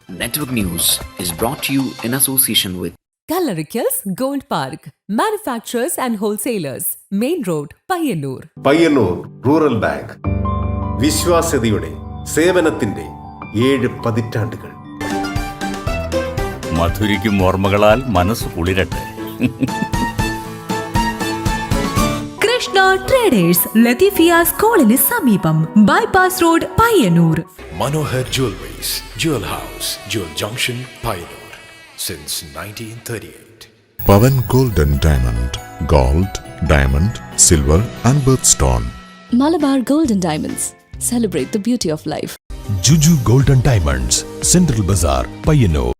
Network News is brought to you in association with Kallarikals Gold Park, manufacturers and wholesalers, Main Road, Payyannur. Payyannur rural bank വിശ്വാസ്യതയുടെ സേവനത്തിന്റെ 7 പതിറ്റാണ്ടുകൾ. മധുരിക്കും ഓർമ്മകളാൽ മനസ്സ് കുളിരട്ടെ. Krishna traders Latheefiya സ്കൂളിന് സമീപം bypass road Payyanur. Manohar Jewelries, Jewel House, Jewel Junction, Payyanur, since 1938. Pavan Gold and Diamond, Gold, Diamond, Silver and Birthstone. Malabar Gold and Diamonds, celebrate the beauty of life. Juju Gold and Diamonds, Central Bazaar, Payyannur.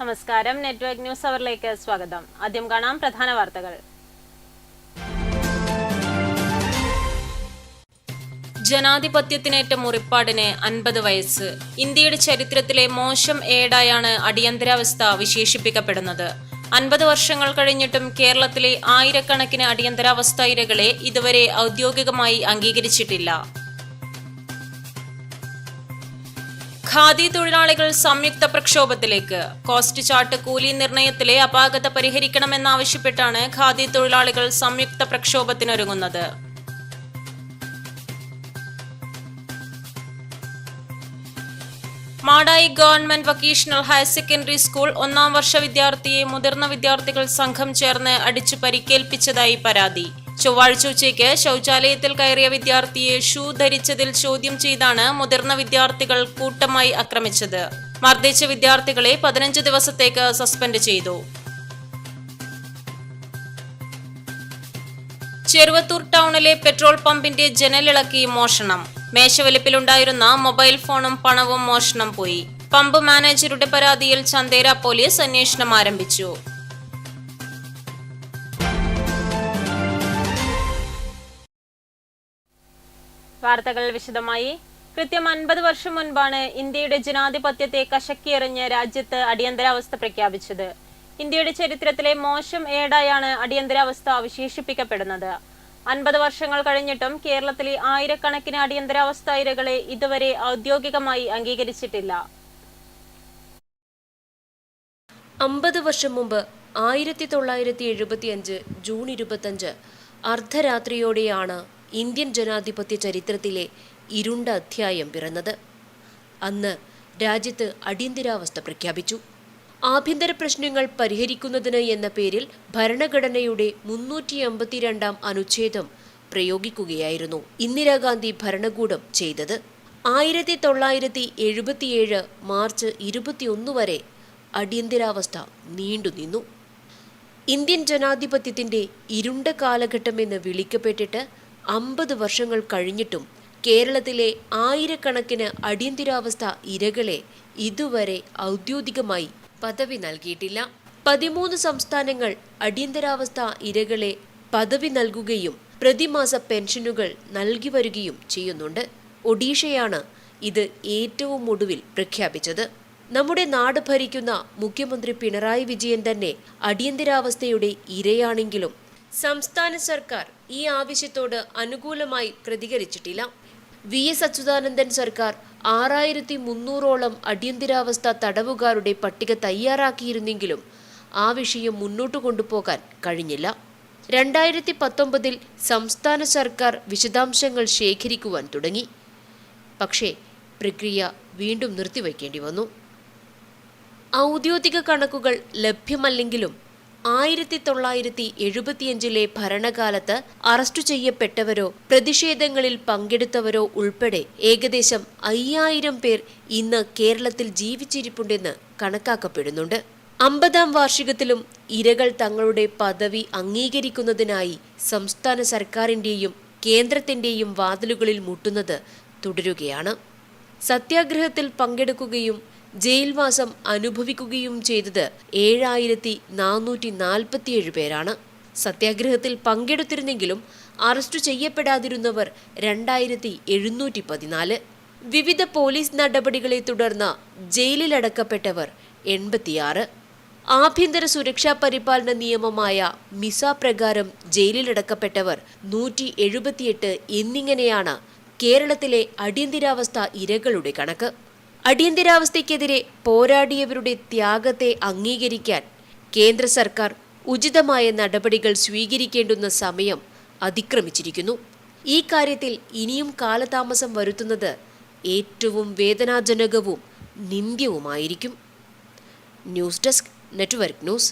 നമസ്കാരം. Network news അവറിലേക്ക് സ്വാഗതം. ആദ്യം കാണാം പ്രധാന വാർത്തകൾ. ജനാധിപത്യത്തിനേറ്റ മുറിപ്പാടിന് 50 വയസ്സ്. ഇന്ത്യയുടെ ചരിത്രത്തിലെ മോശം ഏടായാണ് അടിയന്തരാവസ്ഥ വിശേഷിപ്പിക്കപ്പെടുന്നത്. 50 വർഷങ്ങൾ കഴിഞ്ഞിട്ടും കേരളത്തിലെ ആയിരക്കണക്കിന് അടിയന്തരാവസ്ഥ ഇരകളെ ഇതുവരെ ഔദ്യോഗികമായി അംഗീകരിച്ചിട്ടില്ല. ഖാദി തൊഴിലാളികൾ സംയുക്ത പ്രക്ഷോഭത്തിലേക്ക്. കോസ്റ്റ് ചാർട്ട് കൂലി നിർണയത്തിലെ അപാകത പരിഹരിക്കണമെന്നാവശ്യപ്പെട്ടാണ് ഖാദി തൊഴിലാളികൾ സംയുക്ത പ്രക്ഷോഭത്തിനൊരുങ്ങുന്നത്. Madayi government vocational higher secondary school 1ാം വർഷ വിദ്യാർത്ഥിയെ മുതിർന്ന വിദ്യാർത്ഥികൾ സംഘം ചേർന്ന് അടിച്ചു പരിക്കേൽപ്പിച്ചതായി പരാതി. ചൊവ്വാഴ്ച ഉച്ചയ്ക്ക് ശൗചാലയത്തിൽ കയറിയ വിദ്യാർത്ഥിയെ ഷൂ ധരിച്ചതിൽ ചോദ്യം ചെയ്താണ് മുതിർന്ന വിദ്യാർത്ഥികൾ കൂട്ടമായി ആക്രമിച്ചത്. മർദ്ദിച്ച വിദ്യാർത്ഥികളെ 15 ദിവസത്തേക്ക് സസ്പെൻഡ് ചെയ്തു. ചെറുവത്തൂർ ടൗണിലെ പെട്രോൾ പമ്പിന്റെ ജനലിളക്കി മോഷണം. മേശവലിപ്പിലുണ്ടായിരുന്ന മൊബൈൽ ഫോണും പണവും മോഷണം പോയി. പമ്പ് മാനേജറുടെ പരാതിയിൽ ചന്തേര പോലീസ് അന്വേഷണം ആരംഭിച്ചു. വാർത്തകൾ വിശദമായി. കൃത്യം 50 വർഷം മുൻപാണ് ഇന്ത്യയുടെ ജനാധിപത്യത്തെ കശക്കിയെറിഞ്ഞ് രാജ്യത്ത് അടിയന്തരാവസ്ഥ പ്രഖ്യാപിച്ചത്. ഇന്ത്യയുടെ ചരിത്രത്തിലെ മോശം ഏടായാണ് അടിയന്തരാവസ്ഥ വിശേഷിപ്പിക്കപ്പെടുന്നത്. 50 വർഷങ്ങൾ കഴിഞ്ഞിട്ടും കേരളത്തിലെ ആയിരക്കണക്കിന് അടിയന്തരാവസ്ഥ ഇരകളെ ഇതുവരെ ഔദ്യോഗികമായി അംഗീകരിച്ചിട്ടില്ല. 50 വർഷം മുമ്പ് 1975 ജൂൺ 25 അർദ്ധരാത്രിയോടെയാണ് ഇന്ത്യൻ ജനാധിപത്യ ചരിത്രത്തിലെ ഇരുണ്ട അധ്യായം പിറന്നത്. അന്ന് രാജ്യത്ത് അടിയന്തരാവസ്ഥ പ്രഖ്യാപിച്ചു. ആഭ്യന്തര പ്രശ്നങ്ങൾ പരിഹരിക്കുന്നതിന് എന്ന പേരിൽ ഭരണഘടനയുടെ 352 അനുച്ഛേദം പ്രയോഗിക്കുകയായിരുന്നു ഇന്ദിരാഗാന്ധി ഭരണകൂടം ചെയ്തത്. 1977 മാർച്ച് 21 വരെ അടിയന്തരാവസ്ഥ നീണ്ടുനിന്നു. ഇന്ത്യൻ ജനാധിപത്യത്തിന്റെ ഇരുണ്ട കാലഘട്ടമെന്ന് വിളിക്കപ്പെട്ടിട്ട് 50 വർഷങ്ങൾ കഴിഞ്ഞിട്ടും കേരളത്തിലെ ആയിരക്കണക്കിന് അടിയന്തരാവസ്ഥ ഇരകളെ ഇതുവരെ ഔദ്യോഗികമായി പദവി നൽകിയിട്ടില്ല. 13 സംസ്ഥാനങ്ങൾ അടിയന്തരാവസ്ഥ ഇരകളെ പദവി നൽകുകയും പ്രതിമാസ പെൻഷനുകൾ നൽകി വരികയും ചെയ്യുന്നുണ്ട്. ഒഡീഷയാണ് ഇത് ഏറ്റവും ഒടുവിൽ പ്രഖ്യാപിച്ചത്. നമ്മുടെ നാട് ഭരിക്കുന്ന മുഖ്യമന്ത്രി പിണറായി വിജയൻ തന്നെ അടിയന്തരാവസ്ഥയുടെ ഇരയാണെങ്കിലും സംസ്ഥാന സർക്കാർ ഈ ആവശ്യത്തോട് അനുകൂലമായി പ്രതികരിച്ചിട്ടില്ല. VS അച്യുതാനന്ദൻ സർക്കാർ 6300ഓളം അടിയന്തരാവസ്ഥ തടവുകാരുടെ പട്ടിക തയ്യാറാക്കിയിരുന്നെങ്കിലും ആ വിഷയം മുന്നോട്ട് കൊണ്ടുപോകാൻ കഴിഞ്ഞില്ല. 2019 സംസ്ഥാന സർക്കാർ വിശദാംശങ്ങൾ ശേഖരിക്കുവാൻ തുടങ്ങി. പക്ഷേ പ്രക്രിയ വീണ്ടും നിർത്തിവയ്ക്കേണ്ടി വന്നു. ഔദ്യോഗിക കണക്കുകൾ ലഭ്യമല്ലെങ്കിലും 1975 ഭരണകാലത്ത് അറസ്റ്റ് ചെയ്യപ്പെട്ടവരോ പ്രതിഷേധങ്ങളിൽ പങ്കെടുത്തവരോ ഉൾപ്പെടെ ഏകദേശം 5000 പേർ ഇന്ന് കേരളത്തിൽ ജീവിച്ചിരിപ്പുണ്ടെന്ന് കണക്കാക്കപ്പെടുന്നുണ്ട്. 50ാം വാർഷികത്തിലും ഇരകൾ തങ്ങളുടെ പദവി അംഗീകരിക്കുന്നതിനായി സംസ്ഥാന സർക്കാരിന്റെയും കേന്ദ്രത്തിന്റെയും വാതിലുകളിൽ മുട്ടുന്നത് തുടരുകയാണ്. സത്യാഗ്രഹത്തിൽ പങ്കെടുക്കുകയും ജയിൽവാസം അനുഭവിക്കുകയും ചെയ്തത് 7447 പേരാണ്. സത്യാഗ്രഹത്തിൽ പങ്കെടുത്തിരുന്നെങ്കിലും അറസ്റ്റ് ചെയ്യപ്പെടാതിരുന്നവർ 2714. വിവിധ പോലീസ് നടപടികളെ തുടർന്ന് ജയിലിലടക്കപ്പെട്ടവർ 86. ആഭ്യന്തര സുരക്ഷാ പരിപാലന നിയമമായ മിസ പ്രകാരം ജയിലിലടക്കപ്പെട്ടവർ 178 എന്നിങ്ങനെയാണ് കേരളത്തിലെ അടിയന്തരാവസ്ഥ ഇരകളുടെ കണക്ക്. അടിയന്തരാവസ്ഥയ്ക്കെതിരെ പോരാടിയവരുടെ ത്യാഗത്തെ അംഗീകരിക്കാൻ കേന്ദ്ര സർക്കാർ ഉചിതമായ നടപടികൾ സ്വീകരിക്കേണ്ടുന്ന സമയം അതിക്രമിച്ചിരിക്കുന്നു. ഈ കാര്യത്തിൽ ഇനിയും കാലതാമസം വരുത്തുന്നത് ഏറ്റവും വേദനാജനകവും നിന്ദ്യവുമായിരിക്കും. News desk, network news.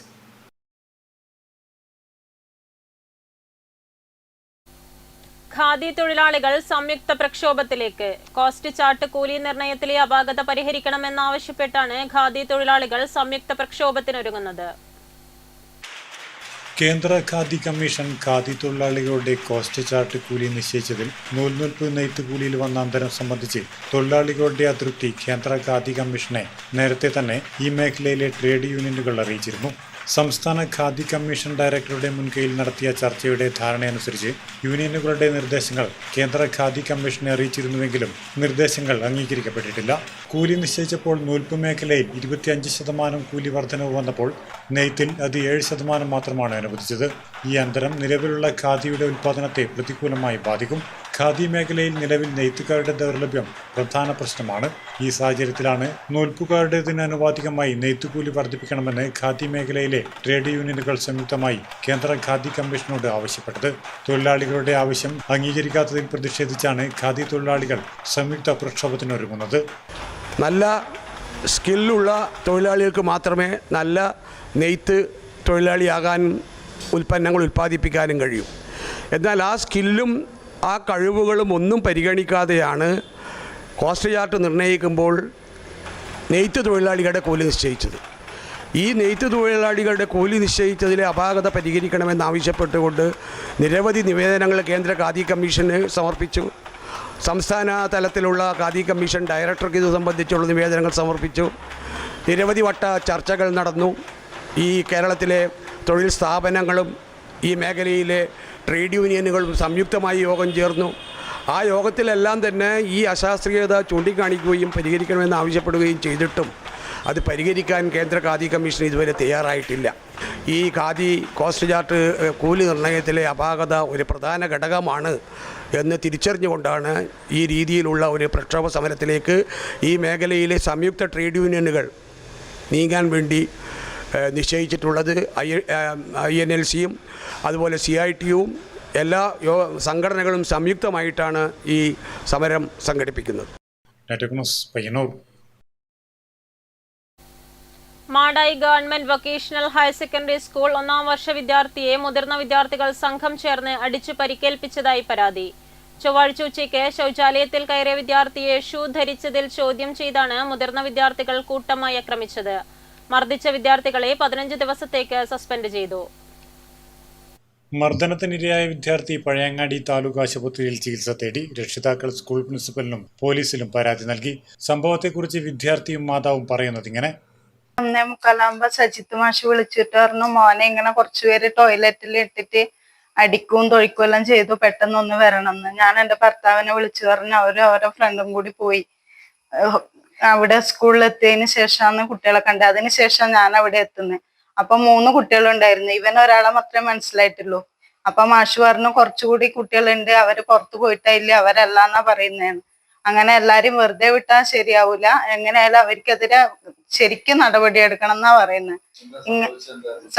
Khadi തൊഴിലാളികൾ സംയുക്ത പ്രക്ഷോഭത്തിലേക്ക്. കോസ്റ്റ് ചാർട്ട് കൂലി നിർണയത്തിലെ അപാകത പരിഹരിക്കണമെന്നാവശ്യപ്പെട്ടാണ് ഖാദി തൊഴിലാളികൾ സംയുക്ത പ്രക്ഷോഭത്തിനൊരുങ്ങുന്നത്. കേന്ദ്ര ഖാദി കമ്മീഷൻ ഖാദി തൊഴിലാളികളുടെ കോസ്റ്റ് ചാർട്ട് കൂലി നിശ്ചയിച്ചതിൽ നൂൽനൂൽപ്പ് നെയ്ത്ത് കൂലിയിൽ വന്ന അന്തരം സംബന്ധിച്ച് തൊഴിലാളികളുടെ അതൃപ്തി കേന്ദ്ര ഖാദി കമ്മീഷനെ നേരത്തെ തന്നെ ഈ മേഖലയിലെ ട്രേഡ് യൂണിയനുകൾ അറിയിച്ചിരുന്നു. സംസ്ഥാന ഖാദി കമ്മീഷൻ ഡയറക്ടറുടെ മുൻകൈയിൽ നടത്തിയ ചർച്ചയുടെ ധാരണയനുസരിച്ച് യൂണിയനുകളുടെ നിർദ്ദേശങ്ങൾ കേന്ദ്ര ഖാദി കമ്മീഷനെ അറിയിച്ചിരുന്നുവെങ്കിലും നിർദ്ദേശങ്ങൾ അംഗീകരിക്കപ്പെട്ടിട്ടില്ല. കൂലി നിശ്ചയിച്ചപ്പോൾ നൂൽപ്പ് മേഖലയിൽ 25% കൂലി വർധനവ് വന്നപ്പോൾ നെയ്ത്തിൽ അത് 7% മാത്രമാണ് അനുവദിച്ചത്. ഈ അന്തരം നിലവിലുള്ള ഖാദിയുടെ ഉൽപ്പാദനത്തെ പ്രതികൂലമായി ബാധിക്കും. ഖാദി മേഖലയിൽ നിലവിൽ നെയ്ത്തുകാരുടെ ദൗർലഭ്യം പ്രധാന പ്രശ്നമാണ്. ഈ സാഹചര്യത്തിലാണ് നൂൽപ്പുകാരുടേതിന് ആനുപാതികമായി നെയ്ത്തുകൂലി വർദ്ധിപ്പിക്കണമെന്ന് ഖാദി മേഖലയിലെ ട്രേഡ് യൂണിയനുകൾ സംയുക്തമായി കേന്ദ്ര ഖാദി കമ്മീഷനോട് ആവശ്യപ്പെട്ടത്. തൊഴിലാളികളുടെ ആവശ്യം അംഗീകരിക്കാത്തതിൽ പ്രതിഷേധിച്ചാണ് ഖാദി തൊഴിലാളികൾ സംയുക്ത പ്രക്ഷോഭത്തിനൊരുങ്ങുന്നത്. നല്ല സ്കില്ലുള്ള തൊഴിലാളികൾക്ക് മാത്രമേ നല്ല നെയ്ത്ത് തൊഴിലാളിയാകാനും ഉൽപ്പന്നങ്ങൾ ഉൽപ്പാദിപ്പിക്കാനും കഴിയും. എന്നാൽ ആ സ്കില്ലും ആ കഴിവുകളും ഒന്നും പരിഗണിക്കാതെയാണ് കോസ്റ്റ് ചാർട്ട് നിർണ്ണയിക്കുമ്പോൾ നെയ്ത്ത് തൊഴിലാളികളുടെ കൂലി നിശ്ചയിച്ചത്. ഈ നെയ്ത്ത് തൊഴിലാളികളുടെ കൂലി നിശ്ചയിച്ചതിലെ അപാകത പരിഹരിക്കണമെന്നാവശ്യപ്പെട്ടുകൊണ്ട് നിരവധി നിവേദനങ്ങൾ കേന്ദ്ര ഖാദി കമ്മീഷന് സമർപ്പിച്ചു. സംസ്ഥാന തലത്തിലുള്ള ഖാദി കമ്മീഷൻ ഡയറക്ടർക്ക് ഇത് സംബന്ധിച്ചുള്ള നിവേദനങ്ങൾ സമർപ്പിച്ചു. നിരവധി വട്ട ചർച്ചകൾ നടന്നു. ഈ കേരളത്തിലെ തൊഴിൽ സ്ഥാപനങ്ങളും ഈ മേഖലയിലെ ട്രേഡ് യൂണിയനുകളും സംയുക്തമായി യോഗം ചേർന്നു. ആ യോഗത്തിലെല്ലാം തന്നെ ഈ അശാസ്ത്രീയത ചൂണ്ടിക്കാണിക്കുകയും പരിഹരിക്കണമെന്ന് ആവശ്യപ്പെടുകയും ചെയ്തിട്ടും അത് പരിഹരിക്കാൻ കേന്ദ്ര ഖാദി കമ്മീഷൻ ഇതുവരെ തയ്യാറായിട്ടില്ല. ഈ ഖാദി കോസ്റ്റ് ചാർട്ട് കൂലി നിർണ്ണയത്തിലെ അപാകത ഒരു പ്രധാന ഘടകമാണ് എന്ന് തിരിച്ചറിഞ്ഞുകൊണ്ടാണ് ഈ രീതിയിലുള്ള ഒരു പ്രക്ഷോഭ സമരത്തിലേക്ക് ഈ മേഖലയിലെ സംയുക്ത ട്രേഡ് യൂണിയനുകൾ നീങ്ങാൻ വേണ്ടി നിശ്ചയിച്ചിട്ടുള്ളത്. INLCയും അതുപോലെ CITUവും എല്ലാ സംഘടനകളും സംയുക്തമായിട്ടാണ് ഈ സമരം സംഘടിപ്പിക്കുന്നത്. Madayi government vocational higher secondary school 1ാം വർഷ വിദ്യാർത്ഥിയെ മുതിർന്ന വിദ്യാർത്ഥികൾ സംഘം ചേർന്ന് അടിച്ചു പരിക്കേൽപ്പിച്ചതായി പരാതി. ചൊവ്വാഴ്ച ഉച്ചയ്ക്ക് ശൗചാലയത്തിൽ കയറിയ വിദ്യാർത്ഥിയെ ഷൂ ധരിച്ചതിൽ ചോദ്യം ചെയ്താണ് മുതിർന്ന വിദ്യാർത്ഥികൾ കൂട്ടമായി ആക്രമിച്ചത്. മർദ്ദിച്ച വിദ്യാർത്ഥികളെ 15 ദിവസത്തേക്ക് സസ്പെൻഡ് ചെയ്തു. മർദ്ദനത്തിനിരയായ വിദ്യാർത്ഥി പഴയങ്ങാടി താലൂക്ക് ആശുപത്രിയിൽ ചികിത്സ തേടി. രക്ഷിതാക്കൾ സ്കൂൾ പ്രിൻസിപ്പലിനും പോലീസിലും പരാതി നൽകി. സംഭവത്തെക്കുറിച്ച് വിദ്യാർത്ഥിയും മാതാവും പറയുന്നത് ഇങ്ങനെ: 1:45 സജിത്ത് മാഷ് വിളിച്ചിട്ട് പറഞ്ഞു, മോനെ ഇങ്ങനെ കുറച്ചുപേര് ടോയ്ലറ്റിൽ ഇട്ടിട്ട് അടിക്കും തൊഴിക്കും എല്ലാം ചെയ്തു, പെട്ടെന്നൊന്ന് വരണമെന്ന്. ഞാൻ എൻ്റെ ഭർത്താവിനെ വിളിച്ചു പറഞ്ഞു. അവരുടെ ഫ്രണ്ടും കൂടി പോയി. അവിടെ സ്കൂളിൽ എത്തിയതിന് ശേഷമാണ് കുട്ടികളെ കണ്ടത്. അതിനുശേഷം ഞാൻ അവിടെ എത്തുന്നത്. അപ്പൊ 3 കുട്ടികളുണ്ടായിരുന്നു. ഒരാളെ മാത്രമേ മനസ്സിലായിട്ടുള്ളൂ. അപ്പൊ മാഷ് പറഞ്ഞു കുറച്ചുകൂടി കുട്ടികളുണ്ട്, അവര് പുറത്തു പോയിട്ടില്ല, അവരല്ലാന്നാ പറയുന്നതാണ്. അങ്ങനെ എല്ലാരും വെറുതെ വിട്ടാൽ ശരിയാവൂല, എങ്ങനെയായാലും അവർക്കെതിരെ ശരിക്കും നടപടി എടുക്കണം എന്നാ പറയുന്നത്.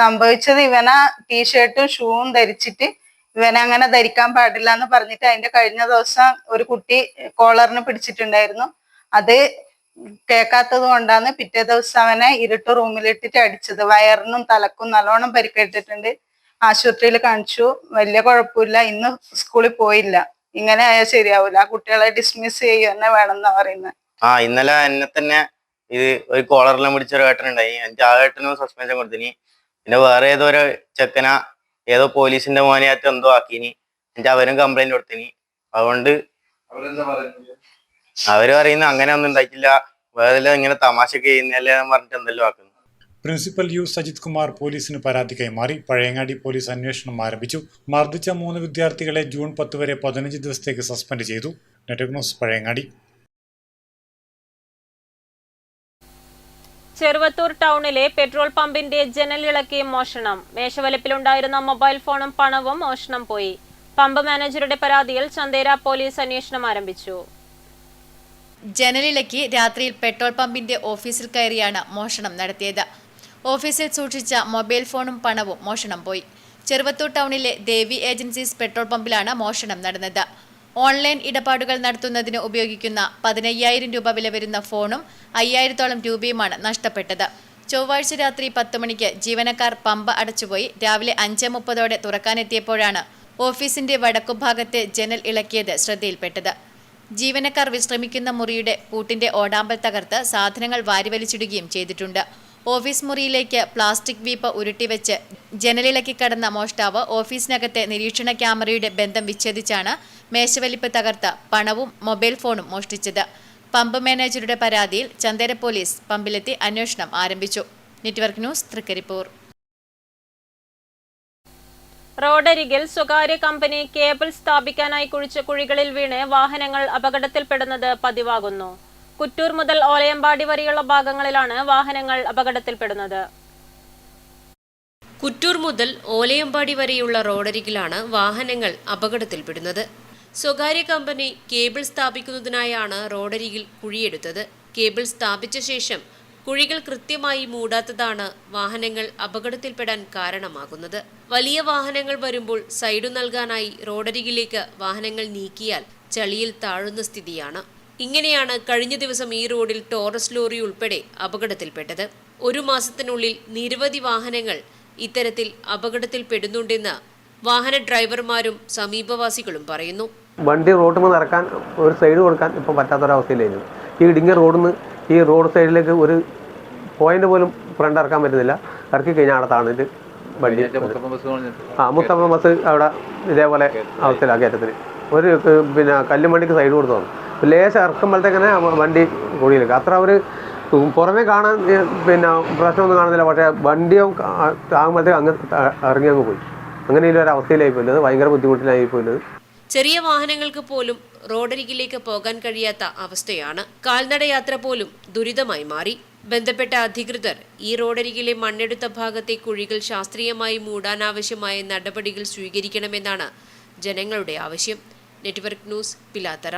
സംഭവിച്ചത് ഇവനെ ടീഷർട്ടും ഷൂവും ധരിച്ചിട്ട് ഇവനെ അങ്ങനെ ധരിക്കാൻ പാടില്ല എന്ന് പറഞ്ഞിട്ട് അതിന്റെ കഴിഞ്ഞ ദിവസം ഒരു കുട്ടി കോളറിന് പിടിച്ചിട്ടുണ്ടായിരുന്നു. അത് കേൾക്കാത്തത് കൊണ്ടാണ് പിറ്റേ ദിവസം അവനെ ഇരുട്ട് റൂമിലിട്ടിട്ട് അടിച്ചത്. വയറിനും തലക്കും നല്ലോണം പരിക്കേറ്റിട്ടുണ്ട്. ആശുപത്രിയിൽ കാണിച്ചു, വലിയ കുഴപ്പമില്ല. ഇന്ന് സ്കൂളിൽ പോയില്ല. ഇങ്ങനെ ആയാൽ ശരിയാവൂല, ആ കുട്ടികളെ ഡിസ്മിസ് ചെയ്യുക തന്നെ വേണമെന്നാ പറയുന്നത്. ഇന്നലെ എന്നെ തന്നെ ഇത് ഒരു കോളറെല്ലാം പിടിച്ച ഒരു ഏട്ടനുണ്ടായി. എനിക്ക് ആ ഏട്ടനും സസ്പെൻഷൻ കൊടുത്തിനി. പിന്നെ വേറെ ഏതോ ഒരു ചെക്കന ഏതോ പോലീസിന്റെ മോനെയായിട്ട് എന്തോ ആക്കിനി. എന്നിട്ട് അവരും കംപ്ലൈന്റ് കൊടുത്തിനി. അതുകൊണ്ട് അവര് പറയുന്നത് അങ്ങനെ ഒന്നും ഉണ്ടായിട്ടില്ല, വേറെ ഇങ്ങനെ തമാശക്ക് ചെയ്യുന്നല്ലേ പറഞ്ഞിട്ട് എന്തെല്ലോ ആക്കുന്നു. പ്രിൻസിപ്പൽ യു സജിത് കുമാർ പോലീസിന് പരാതി കൈമാറി. പഴയങ്ങാടി പോലീസ് അന്വേഷണം ആരംഭിച്ചു. മർദ്ദിച്ച 3 വിദ്യാർത്ഥികളെ ജൂൺ 10 വരെ 15 ദിവസത്തേക്ക് സസ്പെൻഡ് ചെയ്തു. Network news, Pazhayangadi. ചെറുവത്തൂർ ടൗണിലെ പെട്രോൾ പമ്പിന്റെ ജനലിളക്കി മോഷണം. മേശവലിപ്പിലുണ്ടായിരുന്ന മൊബൈൽ ഫോണും പണവും മോഷണം പോയി. പമ്പ് മാനേജറുടെ പരാതിയിൽ ചന്തേര പോലീസ് അന്വേഷണം ആരംഭിച്ചു. ജനലിളക്കി രാത്രിയിൽ പെട്രോൾ പമ്പിന്റെ ഓഫീസിൽ കയറിയാണ് മോഷണം നടത്തിയത്. ഓഫീസിൽ സൂക്ഷിച്ച മൊബൈൽ ഫോണും പണവും മോഷണം പോയി. ചെറുവത്തൂർ ടൗണിലെ ദേവി ഏജൻസീസ് പെട്രോൾ പമ്പിലാണ് മോഷണം നടന്നത്. ഓൺലൈൻ ഇടപാടുകൾ നടത്തുന്നതിന് ഉപയോഗിക്കുന്ന 15,000 രൂപ വില വരുന്ന ഫോണും 5,000-ഓളം രൂപയുമാണ് നഷ്ടപ്പെട്ടത്. ചൊവ്വാഴ്ച രാത്രി 10 മണിക്ക് ജീവനക്കാർ പമ്പ് അടച്ചുപോയി. രാവിലെ 5:30 തുറക്കാനെത്തിയപ്പോഴാണ് ഓഫീസിന്റെ വടക്കുഭാഗത്തെ ജനൽ ഇളക്കിയത് ശ്രദ്ധയിൽപ്പെട്ടത്. ജീവനക്കാർ വിശ്രമിക്കുന്ന മുറിയുടെ പൂട്ടിന്റെ ഓടാമ്പൽ തകർത്ത് സാധനങ്ങൾ വാരിവലിച്ചിടുകയും ചെയ്തിട്ടുണ്ട്. ഓഫീസ് മുറിയിലേക്ക് പ്ലാസ്റ്റിക് വീപ്പ ഉരുട്ടിവെച്ച് ജനലിളക്കി കടന്ന മോഷ്ടാവ് ഓഫീസിനകത്തെ നിരീക്ഷണ ക്യാമറയുടെ ബന്ധം വിച്ഛേദിച്ചാണ് മേശവലിപ്പ് തകർത്ത് പണവും മൊബൈൽ ഫോണും മോഷ്ടിച്ചത്. പമ്പ് മാനേജറുടെ പരാതിയിൽ ചന്തേര പോലീസ് പമ്പിലെത്തി അന്വേഷണം ആരംഭിച്ചു. Network news, Trikaripur. റോഡരികിൽ സ്വകാര്യ കമ്പനി കേബിൾ സ്ഥാപിക്കാനായി കുഴിച്ച കുഴികളിൽ വീണ് വാഹനങ്ങൾ അപകടത്തിൽപ്പെടുന്നത് പതിവാകുന്നു. കുറ്റൂർ മുതൽ ഓലയമ്പാടി വരെയുള്ള ഭാഗങ്ങളിലാണ് വാഹനങ്ങൾ അപകടത്തിൽപ്പെടുന്നത്. കുറ്റൂർ മുതൽ ഓലയമ്പാടി വരെയുള്ള റോഡരികിലാണ് വാഹനങ്ങൾ അപകടത്തിൽപ്പെടുന്നത്. സ്വകാര്യ കമ്പനി കേബിൾ സ്ഥാപിക്കുന്നതിനായാണ് റോഡരികിൽ കുഴിയെടുത്തത്. കേബിൾ സ്ഥാപിച്ച ശേഷം കുഴികൾ കൃത്യമായി മൂടാത്തതാണ് വാഹനങ്ങൾ അപകടത്തിൽപ്പെടാൻ കാരണമാകുന്നത്. വലിയ വാഹനങ്ങൾ വരുമ്പോൾ സൈഡു നൽകാനായി റോഡരികിലേക്ക് വാഹനങ്ങൾ നീക്കിയാൽ ചളിയിൽ താഴുന്ന സ്ഥിതിയാണ്. ഇങ്ങനെയാണ് കഴിഞ്ഞ ദിവസം ഈ റോഡിൽ ടോറസ് ലോറി ഉൾപ്പെടെ അപകടത്തിൽപ്പെട്ടത്. 1 മാസത്തിനുള്ളിൽ നിരവധി വാഹനങ്ങൾ ഇത്തരത്തിൽ അപകടത്തിൽപ്പെടുന്നുണ്ടെന്ന് വാഹന ഡ്രൈവർമാരും സമീപവാസികളും പറയുന്നു. വണ്ടി റോഡിൽ നിന്ന് ഇറക്കാൻ ഒരു സൈഡ് കൊടുക്കാൻ ഇപ്പം പറ്റാത്തൊരവസ്ഥയിലായിരുന്നു. ഈ ഇടുങ്ങിയ റോഡിൽ നിന്ന് ഈ റോഡ് സൈഡിലേക്ക് ഒരു പോയിന്റ് പോലും ഫ്രണ്ട് ഇറക്കാൻ പറ്റുന്നില്ല. ഇറക്കി കഴിഞ്ഞാൽ അവിടെ താണിട്ട് വണ്ടി മുത്തമ്മ ബസ് അവിടെ ഇതേപോലെ അവസ്ഥയിലാക്കി കയറ്റത്തിൽ ഒരു കല്ലും വണ്ടിക്ക് സൈഡ് കൊടുത്തു വന്നു. ലേശം ഇറക്കുമ്പോഴത്തേക്കന്നെ വണ്ടി കുഴിയിലേക്ക് അത്ര അവർ പുറമേ കാണാൻ പ്രശ്നമൊന്നും കാണുന്നില്ല. പക്ഷേ വണ്ടിയോ ആകുമ്പോഴത്തേക്ക് അങ്ങ് ഇറങ്ങി അങ്ങ് പോയി. അങ്ങനെ ഒരു അവസ്ഥയിലായി പോയത്, ഭയങ്കര ബുദ്ധിമുട്ടിലായി പോയത്. ചെറിയ വാഹനങ്ങൾക്ക് പോലും റോഡരികിലേക്ക് പോകാൻ കഴിയാത്ത അവസ്ഥയാണ്. കാൽനടയാത്ര പോലും ദുരിതമായി മാറി. ബന്ധപ്പെട്ട അധികൃതർ ഈ റോഡരികിലെ മണ്ണെടുത്ത ഭാഗത്തെ കുഴികൾ ശാസ്ത്രീയമായി മൂടാനാവശ്യമായ നടപടികൾ സ്വീകരിക്കണമെന്നാണ് ജനങ്ങളുടെ ആവശ്യം. Network news, Pilathara.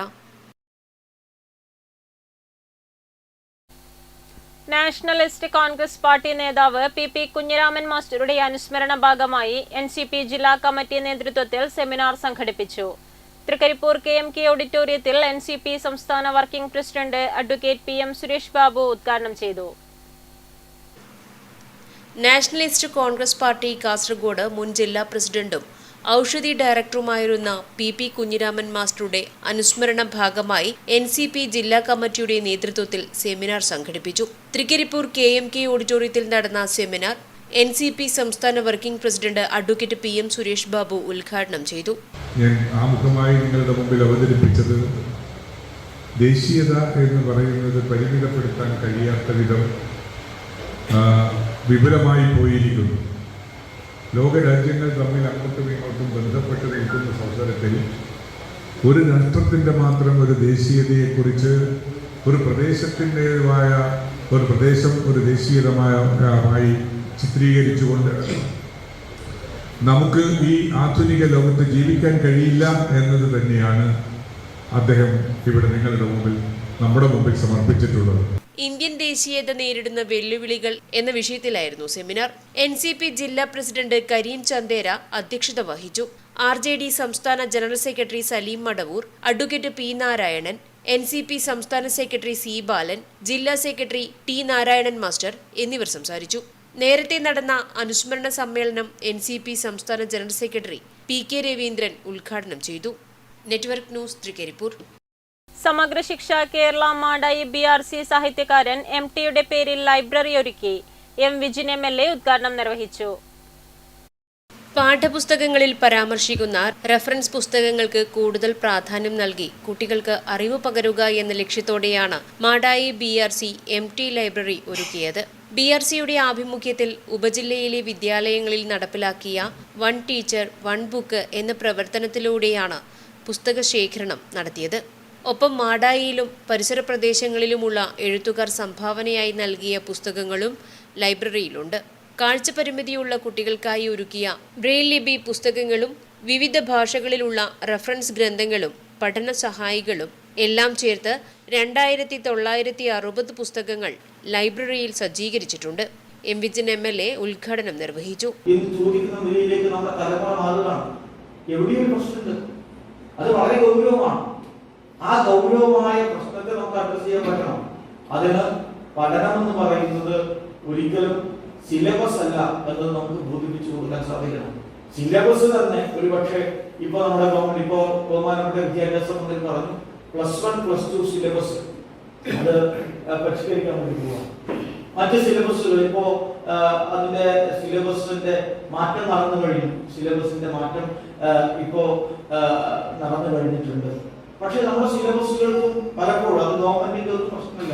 Nationalist Congress party നേതാവ് പി കുഞ്ഞിരാമൻ മാസ്റ്ററുടെ അനുസ്മരണ ഭാഗമായി NCP ജില്ലാ കമ്മിറ്റി നേതൃത്വത്തിൽ സെമിനാർ സംഘടിപ്പിച്ചു. തൃക്കരിപ്പൂർ KMK ഓഡിറ്റോറിയത്തിൽ NCP സംസ്ഥാന working president advocate PM Suresh Babu ഉദ്ഘാടനം ചെയ്തു. നാഷണലിസ്റ്റ് കോൺഗ്രസ് പാർട്ടി കാസർഗോഡ് മുൻ ജില്ലാ പ്രസിഡന്റും ഔഷധി ഡയറക്ടറുമായിരുന്ന പി കുഞ്ഞിരാമൻ മാസ്റ്ററുടെ അനുസ്മരണ ഭാഗമായി NCP ജില്ലാ കമ്മിറ്റിയുടെ നേതൃത്വത്തിൽ സെമിനാർ സംഘടിപ്പിച്ചു. തൃക്കരിപ്പൂർ KMK ഓഡിറ്റോറിയത്തിൽ നടന്ന സെമിനാർ NCP സംസ്ഥാന working president advocate PM Suresh Babu ഉദ്ഘാടനം ചെയ്തു. ഞാൻ ആമുഖമായി നിങ്ങളുടെ മുമ്പിൽ അവതരിപ്പിച്ചത് ദേശീയത എന്ന് പറയുന്നത് പരിമിതപ്പെടുത്താൻ കഴിയാത്ത വിധം വിപുലമായി പോയിരിക്കുന്നു. ലോകരാജ്യങ്ങൾ തമ്മിൽ അങ്ങോട്ടും ഇങ്ങോട്ടും ബന്ധപ്പെട്ട് നിൽക്കുന്ന അവസരത്തിൽ ഒരു രാഷ്ട്രത്തിൻ്റെ മാത്രം ഒരു ദേശീയതയെക്കുറിച്ച് ഒരു പ്രദേശത്തിൻ്റെതായ ഒരു പ്രദേശം ഒരു ദേശീയതമായി ചിത്രീകരിച്ചുകൊണ്ട് നമുക്ക് ഈ ആധുനിക ലോകത്ത് ജീവിക്കാൻ കഴിയില്ല എന്നത് തന്നെയാണ് അദ്ദേഹം ഇവിടെ നിങ്ങളുടെ മുമ്പിൽ നമ്മുടെ മുമ്പിൽ സമർപ്പിച്ചിട്ടുള്ളത്. ഇന്ത്യൻ ദേശീയത നേരിടുന്ന വെല്ലുവിളികൾ എന്ന വിഷയത്തിലായിരുന്നു സെമിനാർ. NCP ജില്ലാ പ്രസിഡന്റ് കരീം ചന്തേര അധ്യക്ഷത വഹിച്ചു. RJD സംസ്ഥാന general secretary Saleem Madavoor, advocate P Narayanan, NCP സംസ്ഥാന സെക്രട്ടറി C ബാലൻ, ജില്ലാ സെക്രട്ടറി T നാരായണൻ മാസ്റ്റർ എന്നിവർ സംസാരിച്ചു. നേരത്തെ നടന്ന അനുസ്മരണ സമ്മേളനം NCP സംസ്ഥാന ജനറൽ സെക്രട്ടറി PK രവീന്ദ്രൻ ഉദ്ഘാടനം ചെയ്തു. Network news, Trikaripur. Samagra Shiksha Kerala Madayi BRC സാഹിത്യകാരൻ MTയുടെ പേരിൽ ലൈബ്രറി ഒരുക്കി. M വിജിൻ MLA ഉദ്ഘാടനം നിർവഹിച്ചു. പാഠപുസ്തകങ്ങളിൽ പരാമർശിക്കുന്ന റഫറൻസ് പുസ്തകങ്ങൾക്ക് കൂടുതൽ പ്രാധാന്യം നൽകി കുട്ടികൾക്ക് അറിവ് പകരുക എന്ന ലക്ഷ്യത്തോടെയാണ് മാടായി BRC MT ലൈബ്രറി ഒരുക്കിയത്. BRCയുടെ ആഭിമുഖ്യത്തിൽ ഉപജില്ലയിലെ വിദ്യാലയങ്ങളിൽ നടപ്പിലാക്കിയ 1 ടീച്ചർ 1 ബുക്ക് എന്ന പ്രവർത്തനത്തിലൂടെയാണ് പുസ്തക ശേഖരണം നടത്തിയത്. ഒപ്പം മാടായിയിലും പരിസര പ്രദേശങ്ങളിലുമുള്ള എഴുത്തുകാർ സംഭാവനയായി നൽകിയ പുസ്തകങ്ങളും ലൈബ്രറിയിലുണ്ട്. കാഴ്ചപരിമിതിയുള്ള കുട്ടികൾക്കായി ഒരുക്കിയ ബ്രെയിൽ ലിപി പുസ്തകങ്ങളും വിവിധ ഭാഷകളിലുള്ള റഫറൻസ് ഗ്രന്ഥങ്ങളും പഠന സഹായികളും എല്ലാം ചേർത്ത് 2960 പുസ്തകങ്ങൾ ലൈബ്രറിയിൽ സജ്ജീകരിച്ചിട്ടുണ്ട്. എം വിജിൻ MLA ഉദ്ഘാടനം നിർവഹിച്ചു. അത് വളരെ ഗൗരവമാണ്. ആ ഗൗരവമായ പ്രശ്നത്തെ നമുക്ക് അഡ്രസ് ചെയ്യാൻ പറ്റണം. അതിന് പഠനം എന്ന് പറയുന്നത് ഒരിക്കലും സിലബസ് അല്ല എന്ന് നമുക്ക് ബോധിപ്പിച്ചു കൊടുക്കാൻ സാധിക്കണം. സിലബസ് തന്നെ ഒരുപക്ഷെ ഇപ്പൊ നമ്മുടെ ഗവൺമെന്റ് ഇപ്പോ ബഹുമാനപ്പെട്ട വിദ്യാഭ്യാസ മന്ത്രി പറഞ്ഞു +1 +2 സിലബസ് അത് പരിഷ്കരിക്കാൻ വേണ്ടി പോവാം. മറ്റ് സിലബസുകൾ ഇപ്പോ അതിന്റെ സിലബസിന്റെ മാറ്റം നടന്നു കഴിഞ്ഞു. സിലബസിന്റെ മാറ്റം ഇപ്പോ നടന്നു കഴിഞ്ഞിട്ടുണ്ട്. പക്ഷെ നമ്മുടെ സിലബസുകൾക്കും പലപ്പോഴും അത് ഗവൺമെന്റിന്റെ ഒരു പ്രശ്നമില്ല.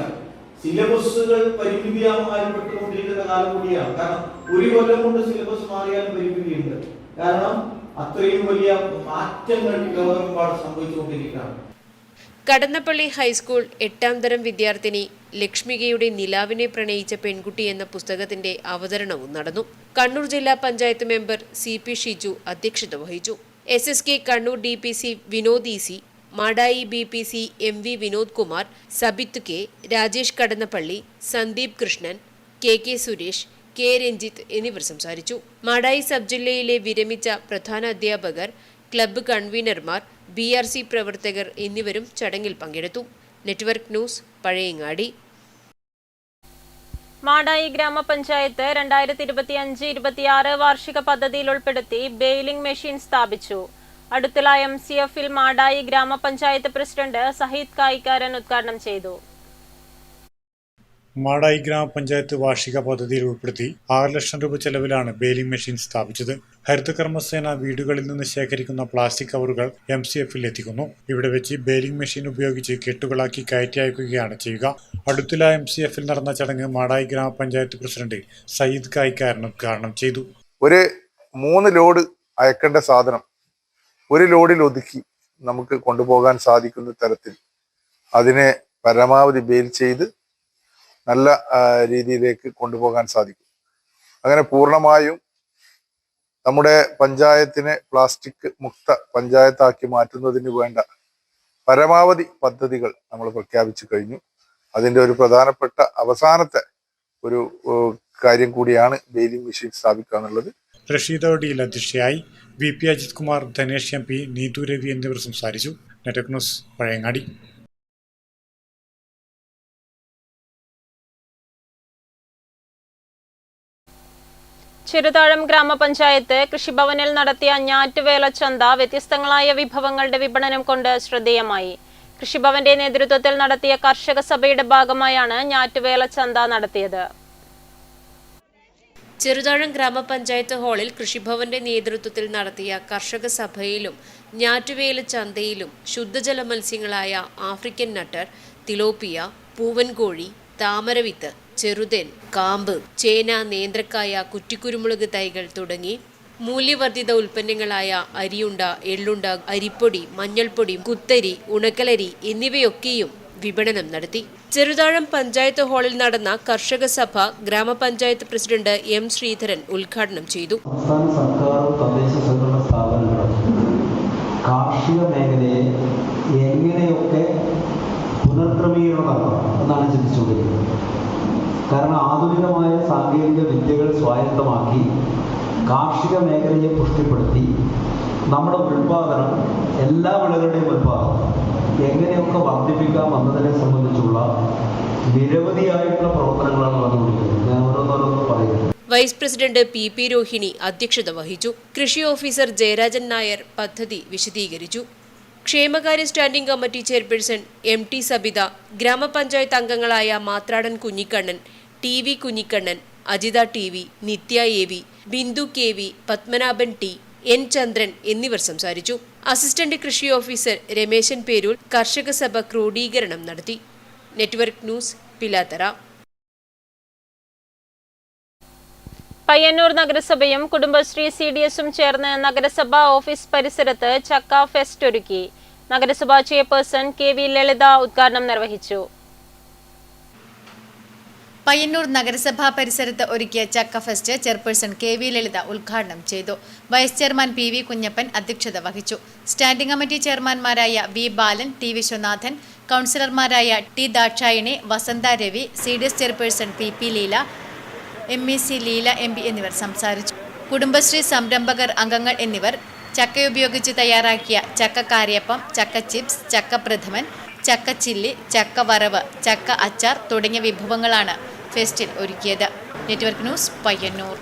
സിലബസുകൾ പരിമിതിയാമായിപ്പെട്ടുകൊണ്ടിരിക്കുന്ന കാലം കൂടിയാണ്. കാരണം ഒരു കൊല്ലം കൊണ്ട് സിലബസ് മാറിയാലും പരിമിതിയുണ്ട്. കാരണം അത്രയും വലിയ മാറ്റങ്ങൾ ലോകമെമ്പാട് സംഭവിച്ചുകൊണ്ടിരിക്കുകയാണ്. കടന്നപ്പള്ളി ഹൈസ്കൂൾ 8ാം തരം വിദ്യാർത്ഥിനി ലക്ഷ്മികയുടെ നിലാവിനെ പ്രണയിച്ച പെൺകുട്ടി എന്ന പുസ്തകത്തിന്റെ അവതരണവും നടന്നു. കണ്ണൂർ ജില്ലാ പഞ്ചായത്ത് മെമ്പർ CP ഷിജു അധ്യക്ഷത വഹിച്ചു. SSK Kannur DPC Vinod EC, Madayi BPC MV Vinod Kumar, Sabith K, Rajesh Kadannappally, Sandeep Krishnan, KK Suresh, K Ranjith എന്നിവർ സംസാരിച്ചു. മാടായി സബ് ജില്ലയിലെ വിരമിച്ച പ്രധാന അധ്യാപകർ, ക്ലബ്ബ് കൺവീനർമാർ, BRC പ്രവർത്തകർ എന്നിവരും ചടങ്ങിൽ പങ്കെടുത്തു. Network news, Pazhayangadi. മാടായി ഗ്രാമപഞ്ചായത്ത് 2025-26 വാർഷിക പദ്ധതിയിൽ ഉൾപ്പെടുത്തി ബെയിലിംഗ് മെഷീൻ സ്ഥാപിച്ചു. അടുത്തുള്ള MCFൽ മാടായി ഗ്രാമപഞ്ചായത്ത് പ്രസിഡന്റ് സഹീദ് കായിക്കാരൻ ഉദ്ഘാടനം ചെയ്തു. മാടായി ഗ്രാമപഞ്ചായത്ത് വാർഷിക പദ്ധതിയിൽ ഉൾപ്പെടുത്തി 6 ലക്ഷം രൂപ ചെലവിലാണ് ബെയിലിംഗ് മെഷീൻ സ്ഥാപിച്ചത്. ഹരിതകർമ്മസേന വീടുകളിൽ നിന്ന് ശേഖരിക്കുന്ന പ്ലാസ്റ്റിക് കവറുകൾ MCFൽ എത്തിക്കുന്നു. ഇവിടെ വെച്ച് ബെയിലിംഗ് മെഷീൻ ഉപയോഗിച്ച് കെട്ടുകളാക്കി കയറ്റി അയക്കുകയാണ് ചെയ്യുക. അടുത്തുള്ള MCFൽ നടന്ന ചടങ്ങ് മാടായി ഗ്രാമപഞ്ചായത്ത് പ്രസിഡന്റ് സയ്യിദ് കായിക്കാരൻ ഉദ്ഘാടനം ചെയ്തു. ഒരു 3 ലോഡ് അയക്കേണ്ട സാധനം ഒരു ലോഡിൽ ഒതുക്കി നമുക്ക് കൊണ്ടുപോകാൻ സാധിക്കുന്ന തരത്തിൽ അതിനെ പരമാവധി ബെയിൽ ചെയ്ത് നല്ല രീതിയിലേക്ക് കൊണ്ടുപോകാൻ സാധിക്കും. അങ്ങനെ പൂർണ്ണമായും നമ്മുടെ പഞ്ചായത്തിനെ പ്ലാസ്റ്റിക് മുക്ത പഞ്ചായത്താക്കി മാറ്റുന്നതിന് വേണ്ട പരമാവധി പദ്ധതികൾ നമ്മൾ പ്രഖ്യാപിച്ചു കഴിഞ്ഞു. അതിൻ്റെ ഒരു പ്രധാനപ്പെട്ട അവസാനത്തെ ഒരു കാര്യം കൂടിയാണ് ബെയിലിംഗ് മെഷീൻ സ്ഥാപിക്കുക എന്നുള്ളത്. റഷീദ ഒടിയിൽ അധ്യക്ഷയായി. VP അജിത് കുമാർ, ധനേഷ് MP, നീതു രവി എന്നിവർ സംസാരിച്ചു. Network news, Pazhayangadi. ചെറുതാഴം ഗ്രാമപഞ്ചായത്ത് കൃഷിഭവനിൽ നടത്തിയ ഞാറ്റുവേല ചന്ത വ്യത്യസ്തങ്ങളായ വിഭവങ്ങളുടെ വിപണനം കൊണ്ട് ശ്രദ്ധേയമായി. കൃഷിഭവന്റെ നേതൃത്വത്തിൽ നടത്തിയ കർഷക സഭയുടെ ഭാഗമായാണ് ഞാറ്റുവേല ചന്ത നടത്തിയത്. ചെറുതാഴം ഗ്രാമപഞ്ചായത്ത് ഹാളിൽ കൃഷിഭവന്റെ നേതൃത്വത്തിൽ നടത്തിയ കർഷക സഭയിലും ഞാറ്റുവേല ചന്തയിലും ശുദ്ധജല മത്സ്യങ്ങളായ ആഫ്രിക്കൻ നട്ടർ, തിലോപ്പിയ, പൂവൻകോഴി, താമരവിത്ത്, ചെറുതേൻ, കാമ്പ്, ചേന, നേന്ത്രക്കായ, കുറ്റിക്കുരുമുളക് തൈകൾ തുടങ്ങി മൂല്യവർദ്ധിത ഉൽപ്പന്നങ്ങളായ അരിയുണ്ട, എള്ളുണ്ട, അരിപ്പൊടി, മഞ്ഞൾപ്പൊടി, കുത്തരി, ഉണക്കലരി എന്നിവയൊക്കെയും വിപണനം നടത്തി. ചെറുതാഴം പഞ്ചായത്ത് ഹാളിൽ നടന്ന കർഷക സഭ ഗ്രാമപഞ്ചായത്ത് പ്രസിഡന്റ് M ശ്രീധരൻ ഉദ്ഘാടനം ചെയ്തു. സംസ്ഥാന സർക്കാരും തദ്ദേശ സ്വയംഭരണ സ്ഥാപനങ്ങളും കാർഷിക മേഖലയെ എങ്ങനെയൊക്കെ പുനർക്രമീകരണം നടത്തണം എന്നാണ് ചിന്തിച്ചുകൊണ്ടിരിക്കുന്നത്. കാരണം ആധുനികമായ സാങ്കേതിക വിദ്യകൾ സ്വായത്തമാക്കി കാർഷിക മേഖലയെ പുഷ്ടിപ്പെടുത്തി നമ്മുടെ ഉൽപാദനം, എല്ലാ വിളകളുടെയും ഉൽപാദനം എങ്ങനെയൊക്കെ വർദ്ധിപ്പിക്കാം എന്നതിനെ സംബന്ധിച്ചുള്ള നിരവധിയായിട്ടുള്ള പ്രവർത്തനങ്ങളാണ് നടന്നുകൊണ്ടിരിക്കുന്നത്. ഞാൻ ഓരോന്നോരോന്ന് പറയുന്നത്. വൈസ് പ്രസിഡന്റ് PP രോഹിണി അധ്യക്ഷത വഹിച്ചു. കൃഷി ഓഫീസർ ജയരാജൻ നായർ പദ്ധതി വിശദീകരിച്ചു. ക്ഷേമകാര്യ standing committee chairperson MT Sabitha, ഗ്രാമപഞ്ചായത്ത് അംഗങ്ങളായ മാത്രാടൻ കുഞ്ഞിക്കണ്ണൻ, TV കുഞ്ഞിക്കണ്ണൻ, അജിത TV, നിത്യ AV, Bindu KV, Padmanabhan T, N ചന്ദ്രൻ എന്നിവർ സംസാരിച്ചു. അസിസ്റ്റന്റ് കൃഷി ഓഫീസർ രമേശൻ പേരൂർ കർഷക സഭ ക്രോഡീകരണം നടത്തി. Network news, Pilathara. പയ്യന്നൂർ നഗരസഭയും കുടുംബശ്രീ CDSഉം ചേർന്ന് നഗരസഭാ ഓഫീസ് പരിസരത്ത് ചക്ക ഫെസ്റ്റ് ഒരുക്കി. നഗരസഭാ ചെയർപേഴ്സൺ കെ വി ലളിത ഉദ്ഘാടനം നിർവഹിച്ചു. പയ്യന്നൂർ നഗരസഭാ പരിസരത്ത് ഒരുക്കിയ ചക്ക fest chairperson K V Lalitha ഉദ്ഘാടനം ചെയ്തു. Vice chairman P V Kunhappan അധ്യക്ഷത വഹിച്ചു. സ്റ്റാൻഡിംഗ് കമ്മിറ്റി ചെയർമാൻമാരായ വി ബാലൻ, ടി വിശ്വനാഥൻ, കൗൺസിലർമാരായ T Dakshayani, Vasantha Ravi, CDS chairperson P Leela, MEC Leela MP എന്നിവർ സംസാരിച്ചു. കുടുംബശ്രീ സംരംഭകർ അംഗങ്ങൾ എന്നിവർ ചക്കയുപയോഗിച്ച് തയ്യാറാക്കിയ ചക്ക കാരിയപ്പം, ചക്ക ചിപ്സ്, ചക്ക പ്രഥമൻ, ചക്ക ചില്ലി, ചക്ക വറവ്, ചക്ക അച്ചാർ തുടങ്ങിയ വിഭവങ്ങളാണ് ഫെസ്റ്റിൽ ഒരുക്കിയത്. Network news, Payyanur.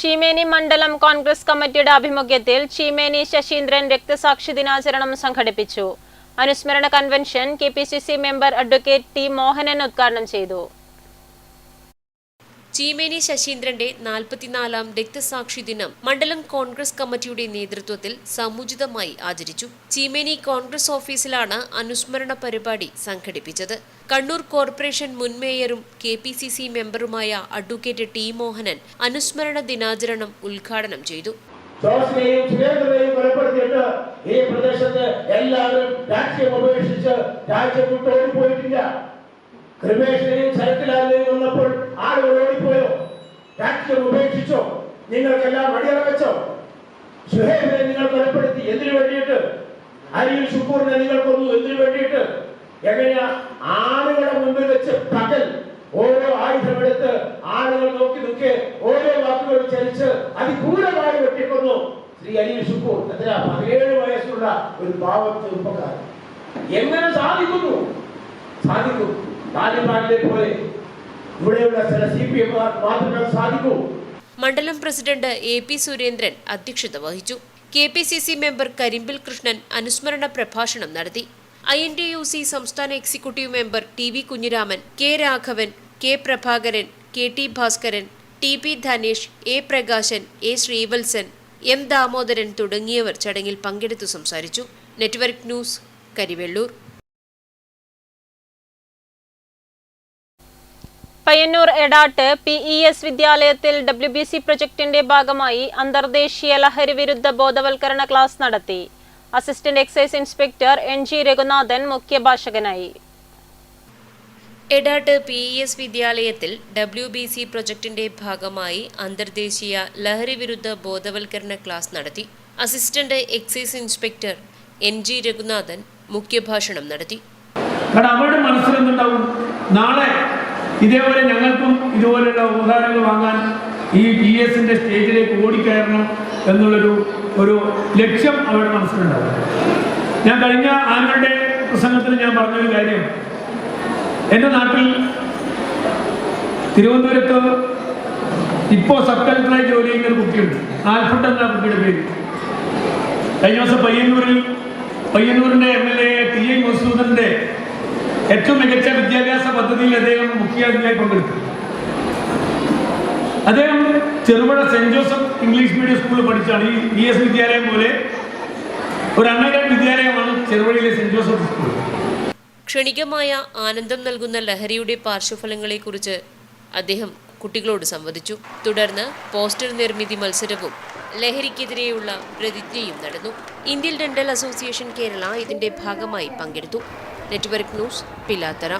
ചീമേനി മണ്ഡലം കോൺഗ്രസ് കമ്മിറ്റിയുടെ ആഭിമുഖ്യത്തിൽ ചീമേനി ശശീന്ദ്രൻ രക്തസാക്ഷി ദിനാചരണം സംഘടിപ്പിച്ചു. അനുസ്മരണ convention KPCC member advocate T Mohanan ഉദ്ഘാടനം ചെയ്തു. ചീമേനി ശശീന്ദ്രന്റെ 44ാം രക്തസാക്ഷി ദിനം മണ്ഡലം കോൺഗ്രസ് കമ്മിറ്റിയുടെ നേതൃത്വത്തിൽ സമുചിതമായി ആചരിച്ചു. ചീമേനി കോൺഗ്രസ് ഓഫീസിലാണ് അനുസ്മരണ പരിപാടി സംഘടിപ്പിച്ചത്. കണ്ണൂർ കോർപ്പറേഷൻ മുൻ മേയറും KPCC മെമ്പറുമായ അഡ്വക്കേറ്റ് ടി മോഹനൻ അനുസ്മരണ ദിനാചരണം ഉദ്ഘാടനം ചെയ്തു. ജോസിനെയും സുരേന്ദ്രനെയും കൊലപ്പെടുത്തിയിട്ട് ഈ പ്രദേശത്ത് എല്ലാവരും രാഷ്ട്രീയം ഉപേക്ഷിച്ച് രാജ്യം വിട്ട് ഓടിപ്പോയിട്ടില്ല. കൃപേഷിനെയും ശരത്ലാലിനെയും വന്നപ്പോൾ ആളുകൾ ഓടിപ്പോയോ? രാഷ്ട്രീയം ഉപേക്ഷിച്ചോ? നിങ്ങൾക്കെല്ലാം അടിയറ വെച്ചോ? ഷുഹൈബിനെ നിങ്ങൾ കൊലപ്പെടുത്തി എന്തിനു വേണ്ടിയിട്ട്? അരിയിൽ ഷുക്കൂറിനെ നിങ്ങൾ കൊന്നു എന്തിനു വേണ്ടിയിട്ട്? എങ്ങനെയാ ആളുകളെ മുമ്പിൽ വെച്ച് പകൽ ഓരോ ആയുധമെടുത്ത് ആളുകൾ നോക്കി ഓരോ വാക്കുകൾ ചലിച്ച് അതിക്രൂരമായി വെട്ടിക്കൊന്നു ശ്രീ അരിയിൽ ഷുക്കൂർ. എത്ര 17 വയസ്സുള്ള ഒരു പാവ ചെറുപ്പക്കാരൻ. എങ്ങനെ സാധിക്കുന്നു? സാധിക്കും. താലിബാനിലെ പോലെ ഇവിടെയുള്ള ചില CPM മാത്രമേ സാധിക്കൂ. മണ്ഡലം പ്രസിഡന്റ് AP സുരേന്ദ്രൻ അധ്യക്ഷത വഹിച്ചു. KPCC മെമ്പർ കരിമ്പിൽ കൃഷ്ണൻ അനുസ്മരണ പ്രഭാഷണം നടത്തി. INTUC സംസ്ഥാന executive member TV Kunhiraman, K Raghavan, K Prabhakaran, KT Bhaskaran, TP Dhanesh, A Prakashan, A Sreevalsan, M Damodaran തുടങ്ങിയവർ ചടങ്ങിൽ പങ്കെടുത്തു സംസാരിച്ചു. Network news, Karivellur. Payyannur Edat PES വിദ്യാലയത്തിൽ WBC പ്രൊജക്ടിന്റെ ഭാഗമായി അന്തർദേശീയ ലഹരി വിരുദ്ധ ബോധവൽക്കരണ ക്ലാസ് നടത്തി. Assistant excise inspector NG Raghunathan മുഖ്യഭാഷകനായി. എടാട്ട് PES വിദ്യാലയത്തിൽ WBC പ്രൊജക്ടിന്റെ ഭാഗമായി അന്തർദേശീയ ലഹരി വിരുദ്ധ ബോധവൽക്കരണ ക്ലാസ് നടത്തി. Assistant excise inspector NG Raghunathan മുഖ്യഭാഷണം നടത്തി. അവരുടെ മനസ്സിലെന്തുണ്ടാവും? നാളെ ഇതേപോലെ ഞങ്ങൾക്കും ഇതുപോലെയുള്ള ഉപകാരങ്ങൾ വാങ്ങാൻ ഈ PESന്റെ സ്റ്റേജിലേക്ക് ഓടിക്കയറണം എന്നുള്ളൊരു ലക്ഷ്യം അവരുടെ മനസ്സിലുണ്ടാവും. ഞാൻ കഴിഞ്ഞ ആനുവൽ പ്രസംഗത്തിൽ ഞാൻ പറഞ്ഞൊരു കാര്യം, എൻ്റെ നാട്ടിൽ തിരുവനന്തപുരത്ത് ഇപ്പോൾ സബ് കളക്ടറായി ജോലി ചെയ്യുന്ന ഒരു കുട്ടിയുണ്ട്. ആൽഫർട്ട് എന്ന കുട്ടിയുടെ പേര്. കഴിഞ്ഞ ദിവസം പയ്യന്നൂരിൻ്റെ MLA TI മസൂദറിൻ്റെ ഏറ്റവും മികച്ച വിദ്യാഭ്യാസ പദ്ധതിയിൽ അദ്ദേഹം മുഖ്യാതിഥിയായി പങ്കെടുത്തു. അദ്ദേഹം Cherupuzha saint Joseph English medium സ്കൂളിൽ പഠിച്ചാണ്. ഈ PES വിദ്യാലയം പോലെ ഒരു അൺഎയ്ഡഡ് വിദ്യാലയമാണ് ചെറുപുഴയിലെ സെന്റ് ജോസഫ് സ്കൂൾ. ക്ഷണികമായ ആനന്ദം നൽകുന്ന ലഹരിയുടെ പാർശ്വഫലങ്ങളെക്കുറിച്ച് അദ്ദേഹം കുട്ടികളോട് സംവദിച്ചു. തുടർന്ന് പോസ്റ്റർ നിർമ്മിതി മത്സരവും ലഹരിക്കെതിരെയുള്ള പ്രതിജ്ഞയും നടന്നു. ഇന്ത്യൻ ഡെന്റൽ അസോസിയേഷൻ കേരള ഇതിന്റെ ഭാഗമായി പങ്കെടുത്തു. Network news, Pilathara.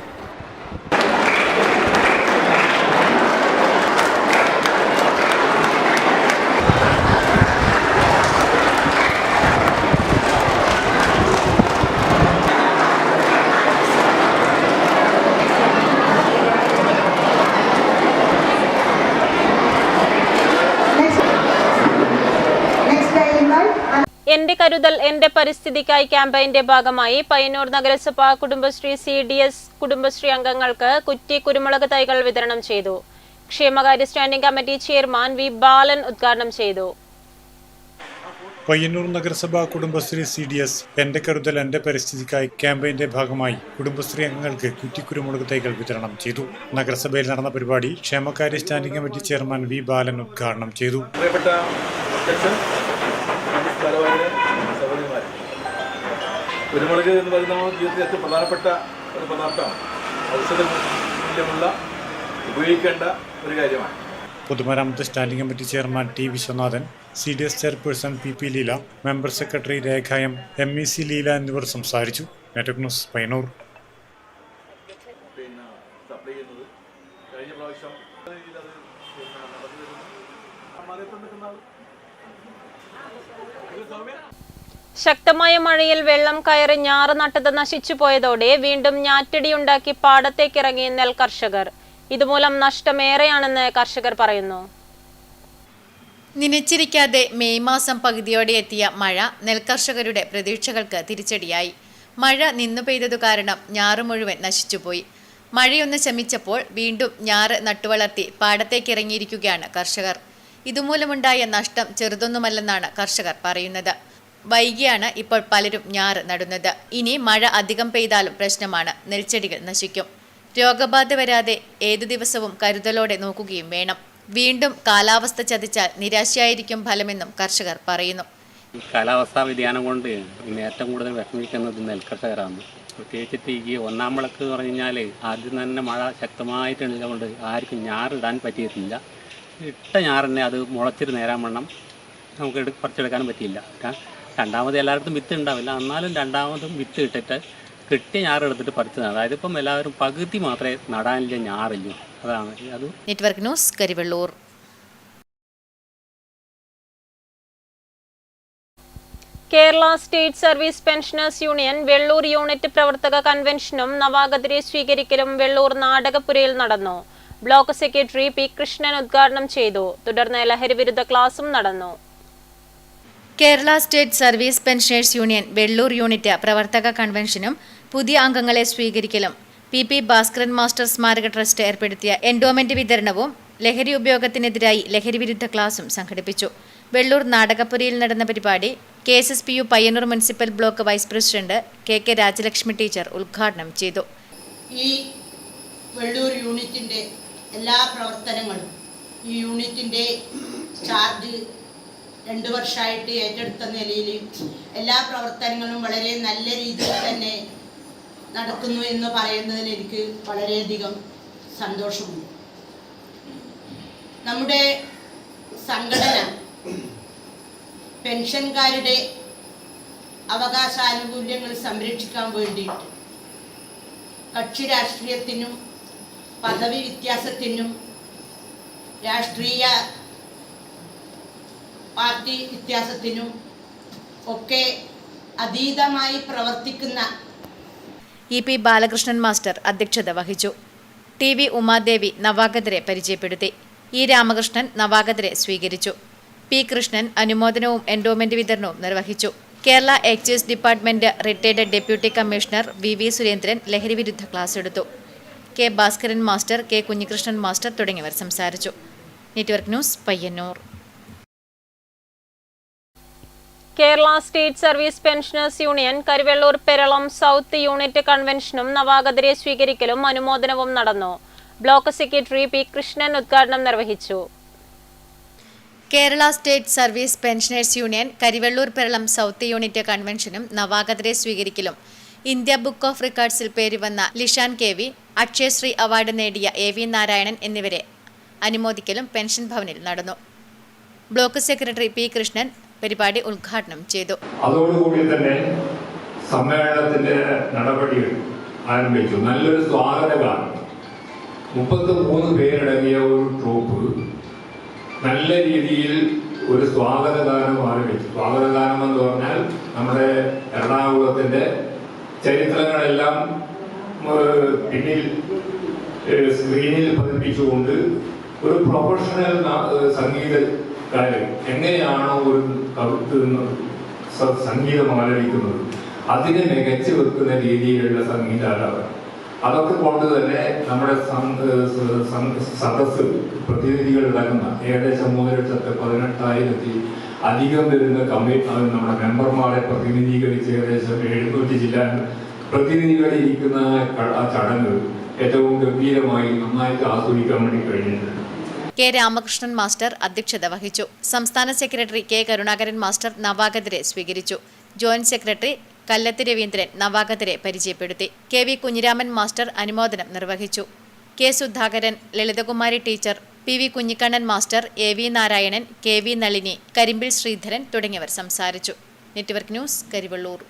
എന്റെ കരുതൽ എന്റെ പരിസ്ഥിതിക്കായി ക്യാമ്പയിന്റെ ഭാഗമായി പയ്യന്നൂർ നഗരസഭ കുടുംബശ്രീ CDS കുടുംബശ്രീ അംഗങ്ങൾക്ക് കുറ്റി കുരുമുളക് തൈകൾ വിതരണം ചെയ്തു. ക്ഷേമകാര്യ സ്റ്റാൻഡിംഗ് കമ്മിറ്റി ചെയർമാൻ വി ബാലൻ ഉദ്ഘാടനം ചെയ്തു. പയ്യന്നൂർ നഗരസഭ കുടുംബശ്രീ CDS എന്റെ കരുതൽ എന്റെ പരിസ്ഥിതിക്കായി ക്യാമ്പയിന്റെ ഭാഗമായി കുടുംബശ്രീ അംഗങ്ങൾക്ക് കുറ്റിക്കുരുമുളക് തൈകൾ വിതരണം ചെയ്തു. നഗരസഭയിൽ നടന്ന പരിപാടി ക്ഷേമകാര്യ സ്റ്റാൻഡിംഗ് കമ്മിറ്റി ചെയർമാൻ വി ബാലൻ ഉദ്ഘാടനം ചെയ്തു. കുരുമുളക് എന്ന് പറയുന്ന നമ്മുടെ ജീവിതത്തിൽ ഏറ്റവും പ്രധാനപ്പെട്ട ഒരു പദാർത്ഥമാണ്. ഔഷധമൂല്യമുള്ള ഉപയോഗിക്കേണ്ട ഒരു കാര്യമാണ്. പൊതുമരാമത്ത് standing committee chairman T Viswanathan, CDS chairperson PP Leela, member secretary രേഖായം, MEC ലീല എന്നിവർ സംസാരിച്ചു. Network news Payyannur. ശക്തമായ മഴയിൽ വെള്ളം കയറി ഞാറ് നട്ടത് നശിച്ചുപോയതോടെ വീണ്ടും ഞാറ്റടിയുണ്ടാക്കി പാടത്തേക്കിറങ്ങി നെൽ കർഷകർ. ഇതുമൂലം നഷ്ടമേറെയാണെന്ന് കർഷകർ പറയുന്നു. നനച്ചിരിക്കാതെ മെയ് മാസം പകുതിയോടെ എത്തിയ മഴ നെൽകർഷകരുടെ പ്രതീക്ഷകൾക്ക് തിരിച്ചടിയായി. മഴ നിന്നു പെയ്തതു കാരണം ഞാറ് മുഴുവൻ നശിച്ചുപോയി. മഴയൊന്ന് ശമിച്ചപ്പോൾ വീണ്ടും ഞാറ് നട്ടുവളർത്തി പാടത്തേക്കിറങ്ങിയിരിക്കുകയാണ് കർഷകർ. ഇതുമൂലമുണ്ടായ നഷ്ടം ചെറുതൊന്നുമല്ലെന്നാണ് കർഷകർ പറയുന്നത്. വൈകിയാണ് ഇപ്പോൾ പലരും ഞാറ് നടുന്നത്. ഇനി മഴ അധികം പെയ്താലും പ്രശ്നമാണ്, നെൽച്ചെടികൾ നശിക്കും. രോഗബാധ വരാതെ ഏതു ദിവസവും കരുതലോടെ നോക്കുകയും വേണം. വീണ്ടും കാലാവസ്ഥ ചതിച്ചാൽ നിരാശയായിരിക്കും ഫലമെന്നും കർഷകർ പറയുന്നു. കാലാവസ്ഥാ വ്യതിയാനം കൊണ്ട് ഏറ്റവും കൂടുതൽ വിഷമിക്കുന്നത് നെൽകർഷകരാണ്. പ്രത്യേകിച്ചിട്ട് ഈ ഒന്നാം വിളക്ക് എന്ന് പറഞ്ഞു കഴിഞ്ഞാൽ ആദ്യം തന്നെ മഴ ശക്തമായിട്ടുള്ളതുകൊണ്ട് ആർക്കും ഞാറിടാൻ പറ്റിയിട്ടില്ല. ഇട്ട ഞാറിനെ അത് മുളച്ചിട്ട് നേരാൻ വണ്ണം നമുക്ക് പറിച്ചെടുക്കാനും പറ്റിയില്ല. രണ്ടാമത് എല്ലായിടത്തും വിത്ത് ഉണ്ടാവില്ല, എന്നാലും രണ്ടാമതും വിത്ത് ഇട്ടിട്ട് കിട്ടിയ ഞാറെടുത്തിട്ട് പറിച്ചതാണ്. അതായത് ഇപ്പം എല്ലാവരും പകുതി മാത്രമേ നടാനില്ല ഞാറില്ലു. അതാണ് അത്. Network news Karivellur. Kerala state service pensioners union Vellur unit പ്രവർത്തക കൺവെൻഷനും നവാഗതരെ സ്വീകരിക്കലും വെള്ളൂർ നാടകപുരയിൽ നടന്നു. Block secretary P. കൃഷ്ണൻ ഉദ്ഘാടനം ചെയ്തു. തുടർന്ന് ലഹരിവിരുദ്ധ ക്ലാസും നടന്നു. Kerala state service pensioners union Vellur unit പ്രവർത്തക കൺവെൻഷനും പുതിയ അംഗങ്ങളെ സ്വീകരിക്കലും PP ഭാസ്കരൻ മാസ്റ്റർ സ്മാരക ട്രസ്റ്റ് ഏർപ്പെടുത്തിയ എൻഡോമെന്റ് വിതരണവും ലഹരി ഉപയോഗത്തിനെതിരായി ലഹരിവിരുദ്ധ ക്ലാസും സംഘടിപ്പിച്ചു. വെള്ളൂർ നാടകപുരയിൽ നടന്ന പരിപാടി KSSPU Payyanur municipal block vice president KK Rajalakshmi teacher ഉദ്ഘാടനം ചെയ്തു. ഈ വെള്ളൂർ യൂണിറ്റിൻ്റെ എല്ലാ പ്രവർത്തനങ്ങളും ഈ യൂണിറ്റിൻ്റെ ചാർജ് 2 വർഷമായിട്ട് ഏറ്റെടുത്ത നിലയിൽ എല്ലാ പ്രവർത്തനങ്ങളും വളരെ നല്ല രീതിയിൽ തന്നെ നടക്കുന്നു എന്ന് പറയുന്നതിൽ എനിക്ക് വളരെയധികം സന്തോഷമുണ്ട്. നമ്മുടെ സംഘടന പെൻഷൻകാരുടെ അവകാശാനുകൂല്യങ്ങൾ സംരക്ഷിക്കാൻ വേണ്ടിയിട്ട് കക്ഷി രാഷ്ട്രീയത്തിനും പദവി വ്യത്യാസത്തിനും രാഷ്ട്രീയ പാർട്ടി വ്യത്യാസത്തിനും ഒക്കെ അതീതമായി പ്രവർത്തിക്കുന്ന EP ബാലകൃഷ്ണൻ മാസ്റ്റർ അധ്യക്ഷത വഹിച്ചു. TV ഉമാദേവി നവാഗതരെ പരിചയപ്പെടുത്തി. E രാമകൃഷ്ണൻ നവാഗതരെ സ്വീകരിച്ചു. P കൃഷ്ണൻ അനുമോദനവും എൻഡോമെന്റ് വിതരണവും നിർവഹിച്ചു. Kerala excise department retired deputy commissioner VV Surendran ലഹരിവിരുദ്ധ ക്ലാസ് എടുത്തു. K Bhaskaran master, K Kunhikrishnan master തുടങ്ങിയവർ സംസാരിച്ചു. Network news Payyannur. Kerala state service pensioners union Karivellur Peralam south unit കൺവെൻഷനും നവാഗതരെ സ്വീകരിക്കലും അനുമോദനവും നടന്നു. Block secretary P. കൃഷ്ണൻ ഉദ്ഘാടനം നിർവഹിച്ചു. Kerala state service pensioners union Karivellur Peralam south unit കൺവെൻഷനും നവാഗതരെ സ്വീകരിക്കലും ഇന്ത്യ ബുക്ക് ഓഫ് റെക്കോർഡ്സിൽ പേരുവന്ന ലിഷാൻ KV, അക്ഷയശ്രീ അവാർഡ് നേടിയ AV നാരായണൻ എന്നിവരെ അനുമോദിക്കലും പെൻഷൻ ഭവനിൽ നടന്നു. Block secretary P. കൃഷ്ണൻ പരിപാടി ഉദ്ഘാടനം ചെയ്തു. അതോടുകൂടി തന്നെ സമ്മേളനത്തിന്റെ നടപടികൾ ആരംഭിച്ചു. നല്ലൊരു സ്വാഗതഗാനം, 33 പേരടങ്ങിയ ഒരു ട്രൂപ്പ് നല്ല രീതിയിൽ ഒരു സ്വാഗതഗാനം ആരംഭിച്ചു. സ്വാഗതഗാനം എന്ന് പറഞ്ഞാൽ നമ്മുടെ എറണാകുളത്തിന്റെ ചരിത്രങ്ങളെല്ലാം പിന്നിൽ സ്ക്രീനിൽ പതിപ്പിച്ചുകൊണ്ട് ഒരു പ്രൊഫഷണൽ സംഗീതക്കാരൻ എങ്ങനെയാണോ ഒരു സംഗീതം ആലപിക്കുന്നത് അതിനെ മികച്ചു വെക്കുന്ന രീതിയിലുള്ള സംഗീതാലാപനം, അതൊക്കെ കൊണ്ട് തന്നെ നമ്മുടെ സദസ്സ് പ്രതിനിധികൾ അടങ്ങുന്ന ഏകദേശം 3,18,000 അധികം വരുന്ന നമ്മുടെ മെമ്പർമാരെ പ്രതിനിധീകരിച്ച് ഏകദേശം 700 ജില്ലാ പ്രതിനിധികളെ ഇരിക്കുന്ന ആ ചടങ്ങ് ഏറ്റവും ഗംഭീരമായി നന്നായിട്ട് ആസ്വദിക്കാൻ വേണ്ടി കഴിഞ്ഞിട്ടുണ്ട്. കെ രാമകൃഷ്ണൻ മാസ്റ്റർ അധ്യക്ഷത വഹിച്ചു. സംസ്ഥാന സെക്രട്ടറി കെ കരുണാകരൻ മാസ്റ്റർ നവാഗതരെ സ്വീകരിച്ചു. ജോയിന്റ് സെക്രട്ടറി കല്ലത്ത് രവീന്ദ്രൻ നവാഗതരെ പരിചയപ്പെടുത്തി. കെ വി കുഞ്ഞിരാമൻ മാസ്റ്റർ അനുമോദനം നിർവഹിച്ചു. K Sudhakaran, Lalithakumari teacher, P V Kunhikannan master, A V Narayanan, K V Nalini, Karimbil Sreedharan തുടങ്ങിയവർ സംസാരിച്ചു. Network news, Karivellur.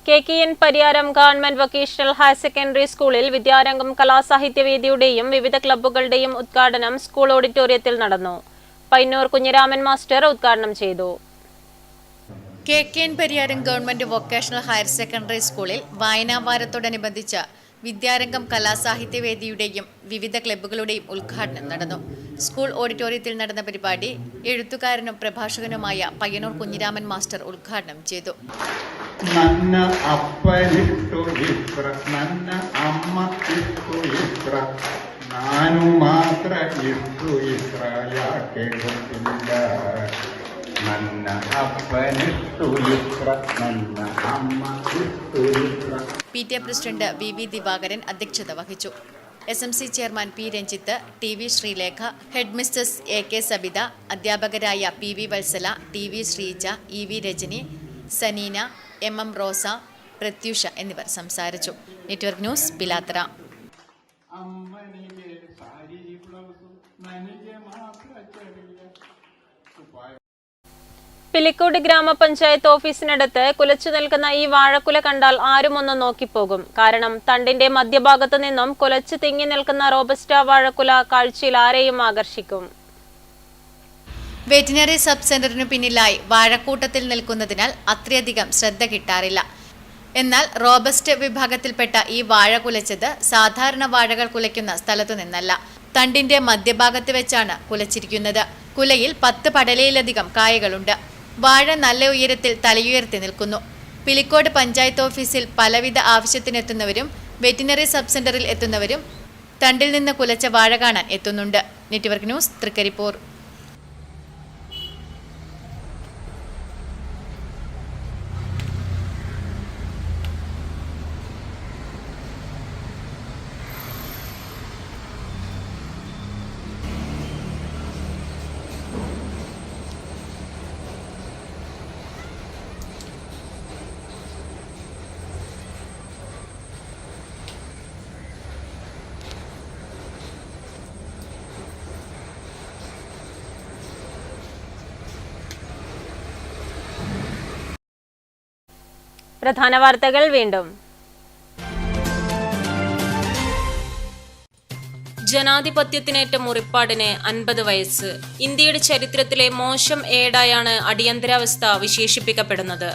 KKN Pariyaram government vocational higher secondary സ്കൂളിൽ വിദ്യാരംഗം കലാസാഹിത്യവേദിയുടെയും വിവിധ ക്ലബ്ബുകളുടെയും ഉദ്ഘാടനം സ്കൂൾ ഓഡിറ്റോറിയത്തിൽ നടന്നു. പയ്യന്നൂർ കുഞ്ഞിരാമൻ മാസ്റ്റർ ഉദ്ഘാടനം ചെയ്തു. KKN Pariyaram government vocational higher secondary സ്കൂളിൽ വായനാവാരത്തോടനുബന്ധിച്ച് വിദ്യാരംഗം കലാസാഹിത്യവേദിയുടെയും വിവിധ ക്ലബ്ബുകളുടെയും ഉദ്ഘാടനം നടന്നു. സ്കൂൾ ഓഡിറ്റോറിയത്തിൽ നടന്ന പരിപാടി എഴുത്തുകാരനും പ്രഭാഷകനുമായ പയ്യന്നൂർ കുഞ്ഞിരാമൻ മാസ്റ്റർ ഉദ്ഘാടനം ചെയ്തു. ನನ್ನ ಅಪ್ಪನಿಟ್ಟು ಇತ್ರ ನನ್ನ ಅಮ್ಮ ಇಟ್ಟು ಇತ್ರ ನಾನು ಮಾತ್ರ ಇಟ್ಟು ಇತ್ರ ಯಾಕೆ ಗೊತ್ತಿಲ್ಲ ನನ್ನ ಅಪ್ಪನಿಟ್ಟು ಇತ್ರ ನನ್ನ ಅಮ್ಮ ಇಟ್ಟು ಇತ್ರ. PTA പ്രസിഡന്റ് VV ദിവാകരൻ അധ്യക്ഷത വഹിച്ചു. SMC chairman P Ranjith, TV Sreelekha, head mistress AK Sabitha, അധ്യാപകരായ PV Vatsala, TV Sreeja, EV Rajani, Saneena, MM റോസ, പ്രത്യൂഷ എന്നിവർ സംസാരിച്ചു. Network news, Pilathara. പിലിക്കോട് ഗ്രാമപഞ്ചായത്ത് ഓഫീസിനടുത്ത് കുലച്ചു നിൽക്കുന്ന ഈ വാഴക്കുല കണ്ടാൽ ആരും ഒന്ന് നോക്കിപ്പോകും. കാരണം തണ്ടിന്റെ മധ്യഭാഗത്തു നിന്നും കുലച്ചു തിങ്ങി നിൽക്കുന്ന റോബസ്റ്റ വാഴക്കുല കാഴ്ചയിൽ ആരെയും ആകർഷിക്കും. വെറ്റിനറി സബ് സെന്ററിനു പിന്നിലായി വാഴക്കൂട്ടത്തിൽ നിൽക്കുന്നതിനാൽ അത്രയധികം ശ്രദ്ധ കിട്ടാറില്ല. എന്നാൽ റോബസ്റ്റ് വിഭാഗത്തിൽപ്പെട്ട ഈ വാഴ കുലച്ചത് സാധാരണ വാഴകൾ കുലയ്ക്കുന്ന സ്ഥലത്തു നിന്നല്ല, തണ്ടിന്റെ മധ്യഭാഗത്ത് വെച്ചാണ് കുലച്ചിരിക്കുന്നത്. കുലയിൽ 10 പടലയിലധികം കായകളുണ്ട്. വാഴ നല്ല ഉയരത്തിൽ തലയുയർത്തി നിൽക്കുന്നു. പിലിക്കോട് പഞ്ചായത്ത് ഓഫീസിൽ പലവിധ ആവശ്യത്തിനെത്തുന്നവരും വെറ്റിനറി സബ് സെന്ററിൽ എത്തുന്നവരും തണ്ടിൽ നിന്ന് കുലച്ച വാഴ കാണാൻ എത്തുന്നുണ്ട്. Network news, Trikaripur. പ്രധാന വാർത്തകൾ വീണ്ടും. ജനാധിപത്യത്തിനേറ്റ മുറിപ്പാടിന് 50 വയസ്സ്. ഇന്ത്യയുടെ ചരിത്രത്തിലെ മോശം ഏടായാണ് അടിയന്തരാവസ്ഥ വിശേഷിപ്പിക്കപ്പെടുന്നത്.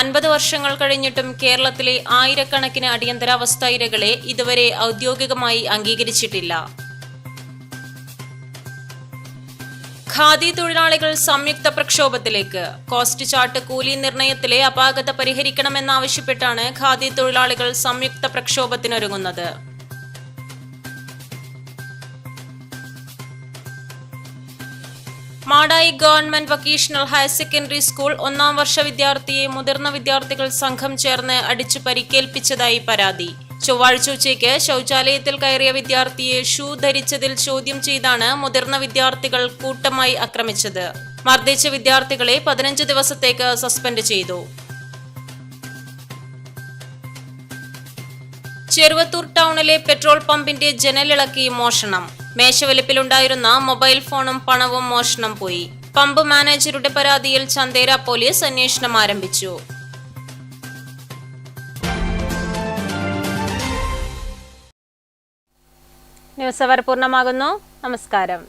50 വർഷങ്ങൾ കഴിഞ്ഞിട്ടും കേരളത്തിലെ ആയിരക്കണക്കിന് അടിയന്തരാവസ്ഥ ഇരകളെ ഇതുവരെ ഔദ്യോഗികമായി അംഗീകരിച്ചിട്ടില്ല. ഖാദി തൊഴിലാളികൾ സംയുക്ത പ്രക്ഷോഭത്തിലേക്ക്. കോസ്റ്റ് ചാർട്ട് കൂലി നിർണയത്തിലെ അപാകത പരിഹരിക്കണമെന്നാവശ്യപ്പെട്ടാണ് ഖാദി തൊഴിലാളികൾ സംയുക്ത പ്രക്ഷോഭത്തിനൊരുങ്ങുന്നത്. Madayi government vocational higher secondary school 1ാം വർഷ വിദ്യാർത്ഥിയെ മുതിർന്ന വിദ്യാർത്ഥികൾ സംഘം ചേർന്ന് അടിച്ചു പരിക്കേൽപ്പിച്ചതായി പരാതി. ചൊവ്വാഴ്ച ഉച്ചയ്ക്ക് ശൗചാലയത്തിൽ കയറിയ വിദ്യാർത്ഥിയെ ഷൂ ധരിച്ചതിൽ ചോദ്യം ചെയ്താണ് മുതിർന്ന വിദ്യാർത്ഥികൾ കൂട്ടമായി ആക്രമിച്ചത്. മർദ്ദിച്ച വിദ്യാർത്ഥികളെ 15 ദിവസത്തേക്ക് സസ്പെൻഡ് ചെയ്തു. ചെറുവത്തൂർ ടൗണിലെ പെട്രോൾ പമ്പിന്റെ ജനലിളക്കി മോഷണം. മേശവലിപ്പിലുണ്ടായിരുന്ന മൊബൈൽ ഫോണും പണവും മോഷണം പോയി. പമ്പ് മാനേജറുടെ പരാതിയിൽ ചന്തേര പോലീസ് അന്വേഷണം ആരംഭിച്ചു. ന്യൂസ് അവർ പൂർണ്ണമാകുന്നു. നമസ്കാരം.